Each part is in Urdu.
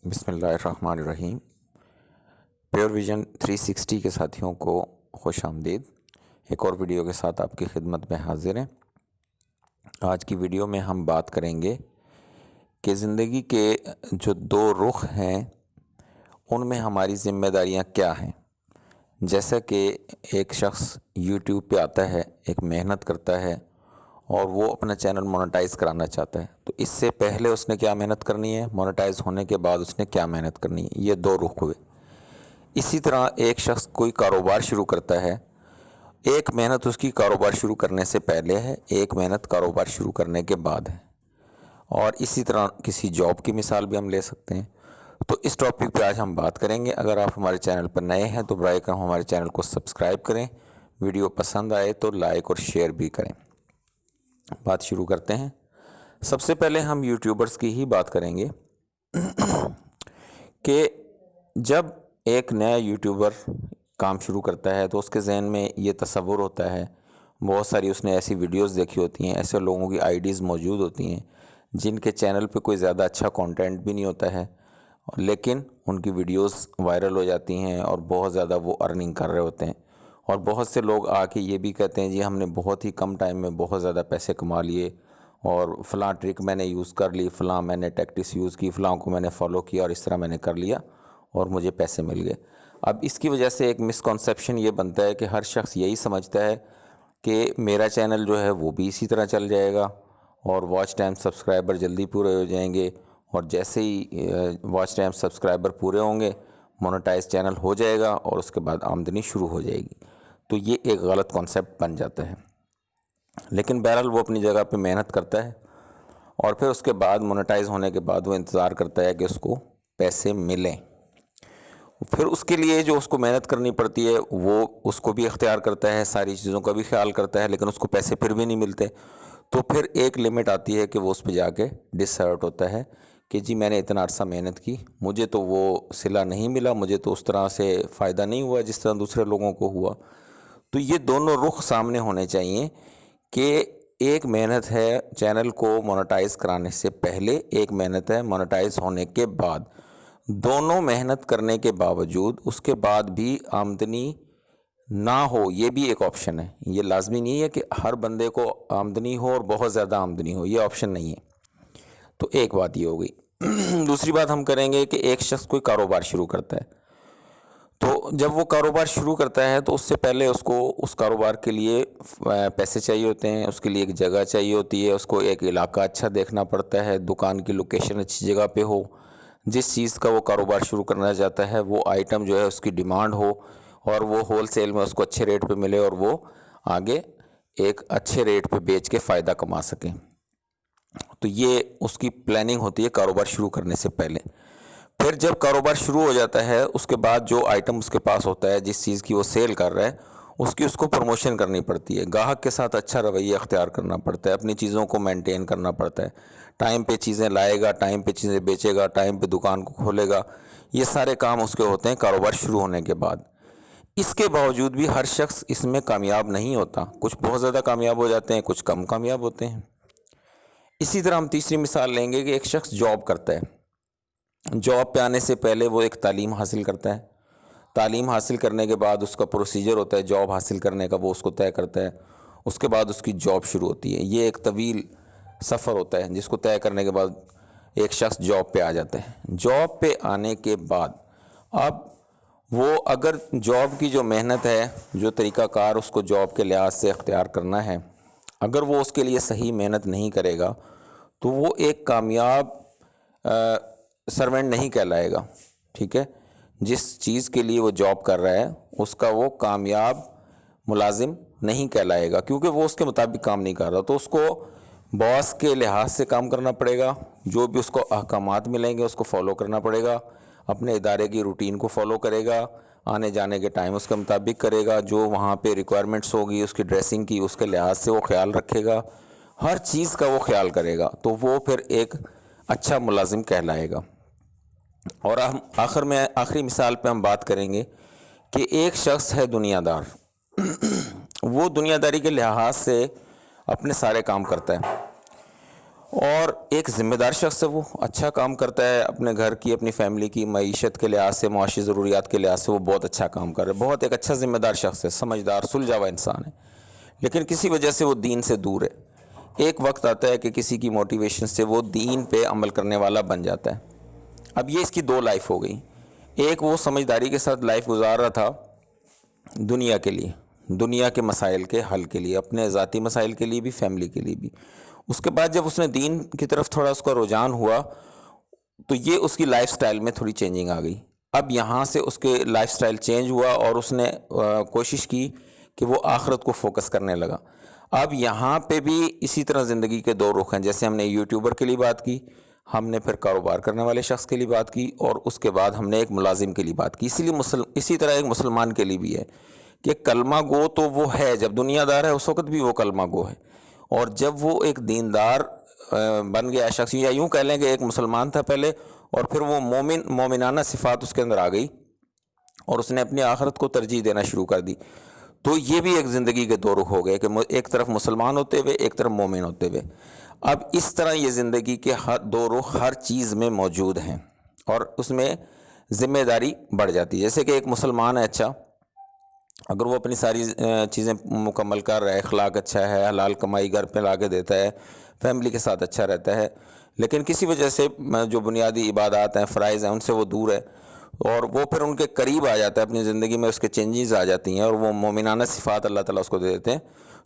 بسم اللہ الرحمن الرحیم۔ پیور ویژن 360 کے ساتھیوں کو خوش آمدید۔ ایک اور ویڈیو کے ساتھ آپ کی خدمت میں حاضر ہیں۔ آج کی ویڈیو میں ہم بات کریں گے کہ زندگی کے جو دو رخ ہیں ان میں ہماری ذمہ داریاں کیا ہیں۔ جیسا کہ ایک شخص یوٹیوب پہ آتا ہے، ایک محنت کرتا ہے اور وہ اپنا چینل مونیٹائز کرانا چاہتا ہے، تو اس سے پہلے اس نے کیا محنت کرنی ہے، مونیٹائز ہونے کے بعد اس نے کیا محنت کرنی ہے، یہ دو رخ ہوئے۔ اسی طرح ایک شخص کوئی کاروبار شروع کرتا ہے، ایک محنت اس کی کاروبار شروع کرنے سے پہلے ہے، ایک محنت کاروبار شروع کرنے کے بعد ہے، اور اسی طرح کسی جاب کی مثال بھی ہم لے سکتے ہیں۔ تو اس ٹاپک پہ آج ہم بات کریں گے۔ اگر آپ ہمارے چینل پر نئے ہیں تو برائے کرم ہمارے چینل کو سبسکرائب کریں، ویڈیو پسند آئے تو لائک اور شیئر بھی کریں۔ بات شروع کرتے ہیں۔ سب سے پہلے ہم یوٹیوبرز کی ہی بات کریں گے کہ جب ایک نیا یوٹیوبر کام شروع کرتا ہے تو اس کے ذہن میں یہ تصور ہوتا ہے، بہت ساری اس نے ایسی ویڈیوز دیکھی ہوتی ہیں، ایسے لوگوں کی آئیڈیز موجود ہوتی ہیں جن کے چینل پہ کوئی زیادہ اچھا کانٹینٹ بھی نہیں ہوتا ہے، لیکن ان کی ویڈیوز وائرل ہو جاتی ہیں اور بہت زیادہ وہ ارننگ کر رہے ہوتے ہیں، اور بہت سے لوگ آ کے یہ بھی کہتے ہیں جی ہم نے بہت ہی کم ٹائم میں بہت زیادہ پیسے کما لیے، اور فلاں ٹرک میں نے یوز کر لی، فلاں میں نے ٹیکٹکس یوز کی، فلاں کو میں نے فالو کیا اور اس طرح میں نے کر لیا اور مجھے پیسے مل گئے۔ اب اس کی وجہ سے ایک مسکنسیپشن یہ بنتا ہے کہ ہر شخص یہی سمجھتا ہے کہ میرا چینل جو ہے وہ بھی اسی طرح چل جائے گا اور واچ ٹائم سبسکرائبر جلدی پورے ہو جائیں گے، اور جیسے ہی واچ ٹائم سبسکرائبر پورے ہوں گے مونیٹائز چینل ہو جائے گا اور اس کے بعد آمدنی شروع ہو جائے گی۔ تو یہ ایک غلط کانسیپٹ بن جاتا ہے، لیکن بہرحال وہ اپنی جگہ پہ محنت کرتا ہے اور پھر اس کے بعد مونیٹائز ہونے کے بعد وہ انتظار کرتا ہے کہ اس کو پیسے ملیں۔ پھر اس کے لیے جو اس کو محنت کرنی پڑتی ہے وہ اس کو بھی اختیار کرتا ہے، ساری چیزوں کا بھی خیال کرتا ہے، لیکن اس کو پیسے پھر بھی نہیں ملتے، تو پھر ایک لمٹ آتی ہے کہ وہ اس پہ جا کے ڈسہرٹ ہوتا ہے کہ جی میں نے اتنا عرصہ محنت کی، مجھے تو وہ صلہ نہیں ملا، مجھے تو اس طرح سے فائدہ نہیں ہوا جس طرح دوسرے لوگوں کو ہوا۔ تو یہ دونوں رخ سامنے ہونے چاہیے کہ ایک محنت ہے چینل کو مونیٹائز کرانے سے پہلے، ایک محنت ہے مونیٹائز ہونے کے بعد۔ دونوں محنت کرنے کے باوجود اس کے بعد بھی آمدنی نہ ہو، یہ بھی ایک آپشن ہے۔ یہ لازمی نہیں ہے کہ ہر بندے کو آمدنی ہو اور بہت زیادہ آمدنی ہو، یہ آپشن نہیں ہے۔ تو ایک بات یہ ہو گئی۔ دوسری بات ہم کریں گے کہ ایک شخص کوئی کاروبار شروع کرتا ہے، تو جب وہ کاروبار شروع کرتا ہے تو اس سے پہلے اس کو اس کاروبار کے لیے پیسے چاہیے ہوتے ہیں، اس کے لیے ایک جگہ چاہیے ہوتی ہے، اس کو ایک علاقہ اچھا دیکھنا پڑتا ہے، دکان کی لوکیشن اچھی جگہ پہ ہو، جس چیز کا وہ کاروبار شروع کرنا چاہتا ہے وہ آئٹم جو ہے اس کی ڈیمانڈ ہو اور وہ ہول سیل میں اس کو اچھے ریٹ پہ ملے اور وہ آگے ایک اچھے ریٹ پہ بیچ کے فائدہ کما سکیں۔ تو یہ اس کی پلاننگ ہوتی ہے کاروبار شروع کرنے سے پہلے۔ پھر جب کاروبار شروع ہو جاتا ہے اس کے بعد جو آئٹم اس کے پاس ہوتا ہے، جس چیز کی وہ سیل کر رہا ہے، اس کو پروموشن کرنی پڑتی ہے، گاہک کے ساتھ اچھا رویہ اختیار کرنا پڑتا ہے، اپنی چیزوں کو مینٹین کرنا پڑتا ہے، ٹائم پہ چیزیں لائے گا، ٹائم پہ چیزیں بیچے گا، ٹائم پہ دکان کو کھولے گا۔ یہ سارے کام اس کے ہوتے ہیں کاروبار شروع ہونے کے بعد۔ اس کے باوجود بھی ہر شخص اس میں کامیاب نہیں ہوتا، کچھ بہت زیادہ کامیاب ہو جاتے ہیں، کچھ کم کامیاب ہوتے ہیں۔ اسی طرح ہم تیسری مثال لیں گے کہ ایک شخص جاب کرتا ہے، جاب پہ آنے سے پہلے وہ ایک تعلیم حاصل کرتا ہے، تعلیم حاصل کرنے کے بعد اس کا پروسیجر ہوتا ہے جاب حاصل کرنے کا، وہ اس کو طے کرتا ہے، اس کے بعد اس کی جاب شروع ہوتی ہے۔ یہ ایک طویل سفر ہوتا ہے جس کو طے کرنے کے بعد ایک شخص جاب پہ آ جاتا ہے۔ جاب پہ آنے کے بعد اب وہ اگر جاب کی جو محنت ہے، جو طریقہ کار اس کو جاب کے لحاظ سے اختیار کرنا ہے، اگر وہ اس کے لیے صحیح محنت نہیں کرے گا تو وہ ایک کامیاب سرونٹ نہیں کہلائے گا، ٹھیک ہے؟ جس چیز کے لیے وہ جاب کر رہا ہے اس کا وہ کامیاب ملازم نہیں کہلائے گا، کیونکہ وہ اس کے مطابق کام نہیں کر رہا۔ تو اس کو باس کے لحاظ سے کام کرنا پڑے گا، جو بھی اس کو احکامات ملیں گے اس کو فالو کرنا پڑے گا، اپنے ادارے کی روٹین کو فالو کرے گا، آنے جانے کے ٹائم اس کے مطابق کرے گا، جو وہاں پہ ریکوائرمنٹس ہوگی اس کی ڈریسنگ کی اس کے لحاظ سے وہ خیال رکھے گا، ہر چیز کا وہ خیال کرے گا، تو وہ پھر ایک اچھا ملازم کہلائے گا۔ اور ہم آخری مثال پہ ہم بات کریں گے کہ ایک شخص ہے دنیا دار، وہ دنیا داری کے لحاظ سے اپنے سارے کام کرتا ہے اور ایک ذمہ دار شخص ہے، وہ اچھا کام کرتا ہے اپنے گھر کی، اپنی فیملی کی معیشت کے لحاظ سے، معاشی ضروریات کے لحاظ سے وہ بہت اچھا کام کر رہا ہے، بہت ایک اچھا ذمہ دار شخص ہے، سمجھدار سلجھا ہوا انسان ہے، لیکن کسی وجہ سے وہ دین سے دور ہے۔ ایک وقت آتا ہے کہ کسی کی موٹیویشن سے وہ دین پہ عمل کرنے والا بن جاتا ہے۔ اب یہ اس کی دو لائف ہو گئی، ایک وہ سمجھداری کے ساتھ لائف گزار رہا تھا دنیا کے لیے، دنیا کے مسائل کے حل کے لیے، اپنے ذاتی مسائل کے لیے بھی، فیملی کے لیے بھی۔ اس کے بعد جب اس نے دین کی طرف تھوڑا اس کا رجحان ہوا تو یہ اس کی لائف سٹائل میں تھوڑی چینجنگ آ گئی۔ اب یہاں سے اس کے لائف سٹائل چینج ہوا اور اس نے کوشش کی کہ وہ آخرت کو فوکس کرنے لگا۔ اب یہاں پہ بھی اسی طرح زندگی کے دو رخ ہیں، جیسے ہم نے یوٹیوبر کے لیے بات کی، ہم نے پھر کاروبار کرنے والے شخص کے لیے بات کی، اور اس کے بعد ہم نے ایک ملازم کے لیے بات کی۔ اسی طرح ایک مسلمان کے لیے بھی ہے کہ کلمہ گو تو وہ ہے، جب دنیا دار ہے اس وقت بھی وہ کلمہ گو ہے، اور جب وہ ایک دیندار بن گیا شخص، یا یوں کہہ لیں کہ ایک مسلمان تھا پہلے، اور پھر وہ مومنانہ صفات اس کے اندر آ گئی اور اس نے اپنی آخرت کو ترجیح دینا شروع کر دی، تو یہ بھی ایک زندگی کے دو رخ ہو گئے کہ ایک طرف مسلمان ہوتے ہوئے، ایک طرف مومن ہوتے ہوئے۔ اب اس طرح یہ زندگی کے دو رخ ہر چیز میں موجود ہیں، اور اس میں ذمہ داری بڑھ جاتی ہے۔ جیسے کہ ایک مسلمان ہے، اچھا اگر وہ اپنی ساری چیزیں مکمل کر رہا ہے، اخلاق اچھا ہے، حلال کمائی گھر پہ لا کے دیتا ہے، فیملی کے ساتھ اچھا رہتا ہے، لیکن کسی وجہ سے جو بنیادی عبادات ہیں، فرائض ہیں، ان سے وہ دور ہے، اور وہ پھر ان کے قریب آ جاتا ہے، اپنی زندگی میں اس کے چینجز آ جاتی ہیں، اور وہ مومنانہ صفات اللہ تعالیٰ اس کو دے دیتے ہیں،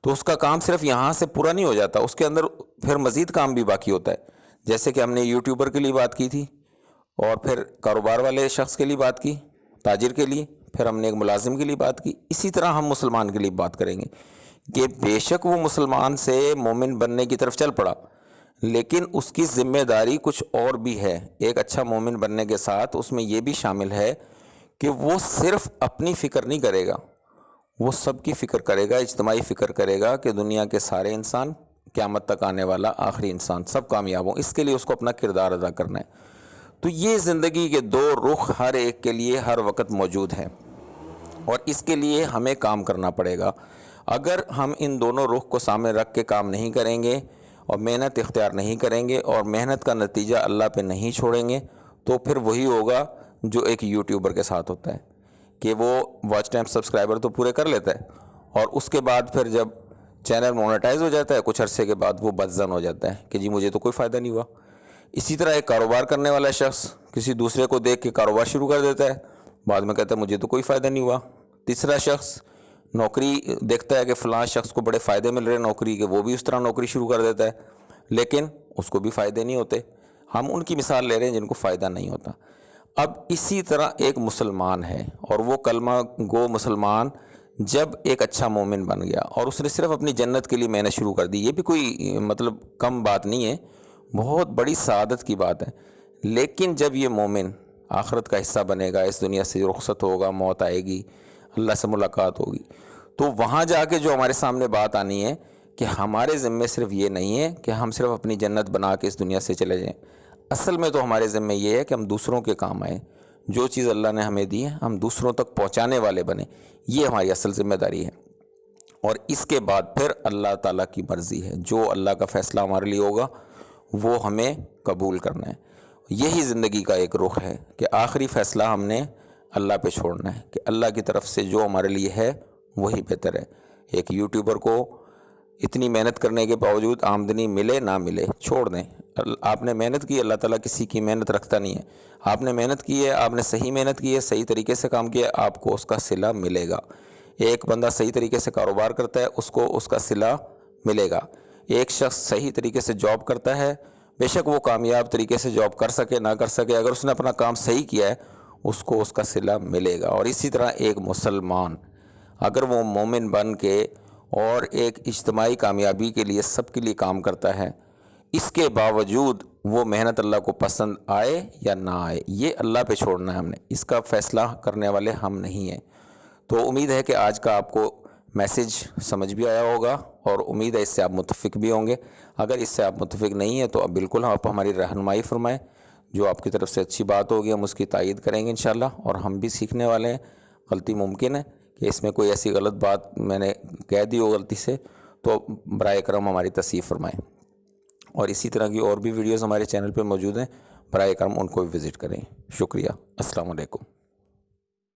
تو اس کا کام صرف یہاں سے پورا نہیں ہو جاتا، اس کے اندر پھر مزید کام بھی باقی ہوتا ہے۔ جیسے کہ ہم نے یوٹیوبر کے لیے بات کی تھی، اور پھر کاروبار والے شخص کے لیے بات کی، تاجر کے لیے، پھر ہم نے ایک ملازم کے لیے بات کی، اسی طرح ہم مسلمان کے لیے بات کریں گے کہ بے شک وہ مسلمان سے مومن بننے کی طرف چل پڑا، لیکن اس کی ذمہ داری کچھ اور بھی ہے۔ ایک اچھا مومن بننے کے ساتھ اس میں یہ بھی شامل ہے کہ وہ صرف اپنی فکر نہیں کرے گا، وہ سب کی فکر کرے گا، اجتماعی فکر کرے گا کہ دنیا کے سارے انسان، قیامت تک آنے والا آخری انسان، سب کامیاب ہوں، اس کے لیے اس کو اپنا کردار ادا کرنا ہے۔ تو یہ زندگی کے دو رخ ہر ایک کے لیے ہر وقت موجود ہیں، اور اس کے لیے ہمیں کام کرنا پڑے گا۔ اگر ہم ان دونوں رخ کو سامنے رکھ کے کام نہیں کریں گے اور محنت اختیار نہیں کریں گے اور محنت کا نتیجہ اللہ پہ نہیں چھوڑیں گے، تو پھر وہی ہوگا جو ایک یوٹیوبر کے ساتھ ہوتا ہے کہ وہ واچ ٹائم سبسکرائبر تو پورے کر لیتا ہے، اور اس کے بعد پھر جب چینل مونیٹائز ہو جاتا ہے کچھ عرصے کے بعد وہ بدظن ہو جاتا ہے کہ جی مجھے تو کوئی فائدہ نہیں ہوا۔ اسی طرح ایک کاروبار کرنے والا شخص کسی دوسرے کو دیکھ کے کاروبار شروع کر دیتا ہے، بعد میں کہتا ہے مجھے تو کوئی فائدہ نہیں ہوا۔ تیسرا شخص نوکری دیکھتا ہے کہ فلاں شخص کو بڑے فائدے مل رہے ہیں نوکری کے، وہ بھی اس طرح نوکری شروع کر دیتا ہے، لیکن اس کو بھی فائدے نہیں ہوتے۔ ہم ان کی مثال لے رہے ہیں جن کو فائدہ نہیں ہوتا۔ اب اسی طرح ایک مسلمان ہے، اور وہ کلمہ گو مسلمان جب ایک اچھا مومن بن گیا اور اس نے صرف اپنی جنت کے لیے محنت شروع کر دی، یہ بھی کوئی کم بات نہیں ہے، بہت بڑی سعادت کی بات ہے۔ لیکن جب یہ مومن آخرت کا حصہ بنے گا، اس دنیا سے رخصت ہوگا، موت آئے گی، اللہ سے ملاقات ہوگی، تو وہاں جا کے جو ہمارے سامنے بات آنی ہے کہ ہمارے ذمے صرف یہ نہیں ہے کہ ہم صرف اپنی جنت بنا کے اس دنیا سے چلے جائیں، اصل میں تو ہمارے ذمے یہ ہے کہ ہم دوسروں کے کام آئیں، جو چیز اللہ نے ہمیں دی ہے ہم دوسروں تک پہنچانے والے بنیں، یہ ہماری اصل ذمہ داری ہے۔ اور اس کے بعد پھر اللہ تعالیٰ کی مرضی ہے، جو اللہ کا فیصلہ ہمارے لیے ہوگا وہ ہمیں قبول کرنا ہے۔ یہی زندگی کا ایک رخ ہے کہ آخری فیصلہ ہم نے اللہ پہ چھوڑنا ہے کہ اللہ کی طرف سے جو ہمارے لیے ہے وہی بہتر ہے۔ ایک یوٹیوبر کو اتنی محنت کرنے کے باوجود آمدنی ملے نہ ملے، چھوڑ دیں، آپ نے محنت کی، اللہ تعالیٰ کسی کی محنت رکھتا نہیں ہے، آپ نے محنت کی ہے، آپ نے صحیح محنت کی ہے، صحیح طریقے سے کام کیا ہے، آپ کو اس کا صلہ ملے گا۔ ایک بندہ صحیح طریقے سے کاروبار کرتا ہے، اس کو اس کا صلہ ملے گا۔ ایک شخص صحیح طریقے سے جاب کرتا ہے، بے شک وہ کامیاب طریقے سے جاب کر سکے نہ کر سکے، اگر اس نے اپنا کام صحیح کیا ہے اس کو اس کا صلہ ملے گا۔ اور اسی طرح ایک مسلمان اگر وہ مومن بن کے اور ایک اجتماعی کامیابی کے لیے سب کے لیے کام کرتا ہے، اس کے باوجود وہ محنت اللہ کو پسند آئے یا نہ آئے، یہ اللہ پہ چھوڑنا ہے ہم نے، اس کا فیصلہ کرنے والے ہم نہیں ہیں۔ تو امید ہے کہ آج کا آپ کو میسیج سمجھ بھی آیا ہوگا، اور امید ہے اس سے آپ متفق بھی ہوں گے۔ اگر اس سے آپ متفق نہیں ہیں تو اب بالکل آپ ہماری رہنمائی فرمائیں، جو آپ کی طرف سے اچھی بات ہوگی ہم اس کی تائید کریں گے انشاءاللہ، اور ہم بھی سیکھنے والے ہیں۔ غلطی ممکن ہے کہ اس میں کوئی ایسی غلط بات میں نے کہہ دی ہو غلطی سے، تو برائے کرم ہماری تصحیح فرمائیں۔ اور اسی طرح کی اور بھی ویڈیوز ہمارے چینل پہ موجود ہیں، برائے کرم ان کو بھی وزٹ کریں۔ شکریہ، السلام علیکم۔